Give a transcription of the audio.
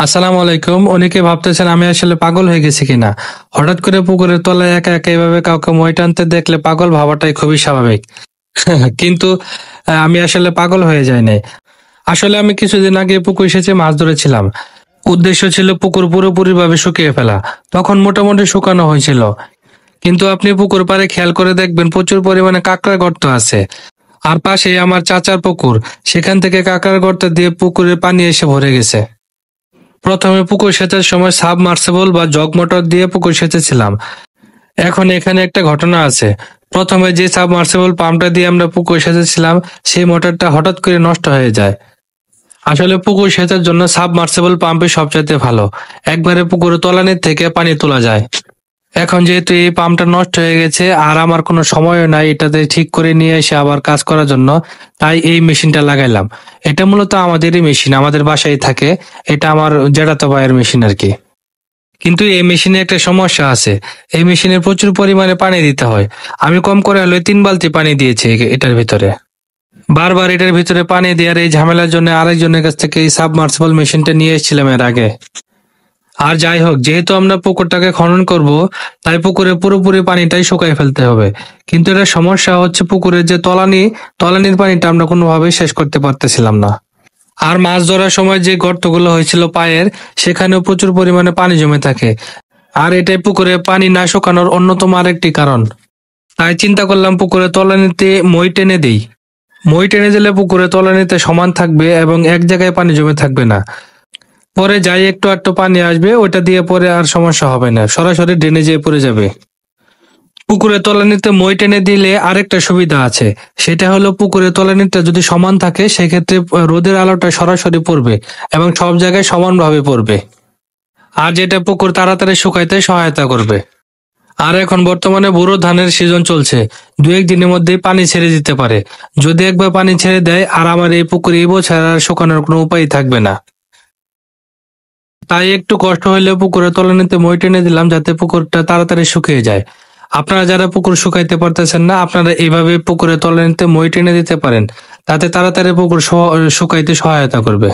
আসসালামু আলাইকুম। অনেকে ভাবতেছেন আমি আসলে পাগল হয়ে গেছি কিনা। হঠাৎ করে পুকুরের তলায় একা একা এভাবে কাউকে মই টানতে দেখলে পাগল ভাবাটাই খুবই স্বাভাবিক। কিন্তু আমি আসলে পাগল হয়ে যাই নাই। আসলে আমি কিছুদিন আগে পুকুর সেচে মাছ ধরেছিলাম। উদ্দেশ্য ছিল পুকুর পুরোপুরিভাবে শুকিয়ে ফেলা। তখন মোটামুটি শুকানো হয়েছিল। কিন্তু আপনি পুকুর পাড়ে খেয়াল করে দেখবেন প্রচুর পরিমাণে কাঁকড়ার গর্ত আছে। আর পাশেই আমার চাচার পুকুর। সেখান থেকে কাঁকড়ার গর্ত দিয়ে পুকুরের পানি এসে ভরে গেছে। প্রথমে পুকুর সেচের সময় সাবমার্সিবল বা জগ মোটর দিয়ে পুকুর সেচেছিলাম। এখন এখানে একটা ঘটনা আছে। প্রথমে যে সাবমার্সিবল পাম্পটা দিয়ে আমরা পুকুর সেচেছিলাম, সেই মোটরটা হঠাৎ করে নষ্ট হয়ে যায়। আসলে পুকুর সেচের জন্য সাবমার্সিবল পাম্পই সবচাইতে ভালো। একবারে পুকুরের তলানির থেকে পানি তোলা যায়। এখন যেহেতু এই পাম্পটা নষ্ট হয়ে গেছে আর আমার কোনো সময়ও নাই এটাতে ঠিক করে নিয়ে এসে আবার কাজ করার জন্য, তাই এই মেশিনটা লাগাইলাম। এটা মূলত আমাদেরই মেশিন, আমাদের বাসায় থাকে। এটা আমার জেঠাতো ভাইয়ের মেশিন আর কি। কিন্তু এই মেশিনে একটা সমস্যা আছে। এই মেশিনে প্রচুর পরিমাণে পানি দিতে হয়। আমি কম করে হলে 3 বালতি পানি দিয়েছি এটার ভিতরে। বারবার এটার ভিতরে পানি দেওয়ার এই ঝামেলার জন্য আরেকজনের কাছ থেকে এই সাবমার্সিবল মেশিনটা নিয়ে এসেছিলাম এর আগে। আর যাই হোক, যেহেতু আমরা পুকুরটাকে খনন করব, তাই পুকুরে পুরোপুরি পানিটাই শুকাই ফেলতে হবে। কিন্তু এটা সমস্যা হচ্ছে পুকুরের যে তলানির পানিটা আমরা কোনোভাবেই শেষ করতে পারতেছিলাম না। আর মাছ ধরার সময় যে গর্তগুলো হয়েছিল পায়ের, সেখানেও প্রচুর পরিমাণে পানি জমে থাকে। আর এটাই পুকুরে পানি না শুকানোর অন্যতম আরেকটি কারণ। তাই চিন্তা করলাম পুকুরে তলানিতে মই টেনে দেই। মই টেনে দিলে পুকুরে তলানিতে সমান থাকবে এবং এক জায়গায় পানি জমে থাকবে না। পরে যাই একটু একটু পানি আসবে, ওইটা দিয়ে পরে আর সমস্যা হবে না, সরাসরি ড্রেনে যেয়ে পড়ে যাবে। পুকুরে তলানিতে মই টেনে দিলে আরেকটা সুবিধা আছে। সেটা হলো পুকুরে তলানিটা যদি সমান থাকে, সেক্ষেত্রে রোদের আলোটা সরাসরি পড়বে এবং সব জায়গায় সমানভাবে পড়বে। আর যেটা পুকুর তাড়াতাড়ি শুকাইতে সহায়তা করবে। আর এখন বর্তমানে বোরো ধানের সিজন চলছে। 2-1 দিনের মধ্যেই পানি ছেড়ে দিতে পারে। যদি একবার পানি ছেড়ে দেয় আর আমার এই পুকুরে এই বছর আর শুকানোর কোনো উপায় থাকবে না। তাই একটু কষ্ট হলেও পুকুরের তলানিতে মই টেনে দিলাম, যাতে পুকুরটা তাড়াতাড়ি শুকিয়ে যায়। আপনারা যারা পুকুর শুকাইতে পারতেছেন না, আপনারা এইভাবে পুকুরের তলানিতে মই টেনে দিতে পারেন। তাতে তাড়াতাড়ি পুকুর শুকাইতে সহায়তা করবে।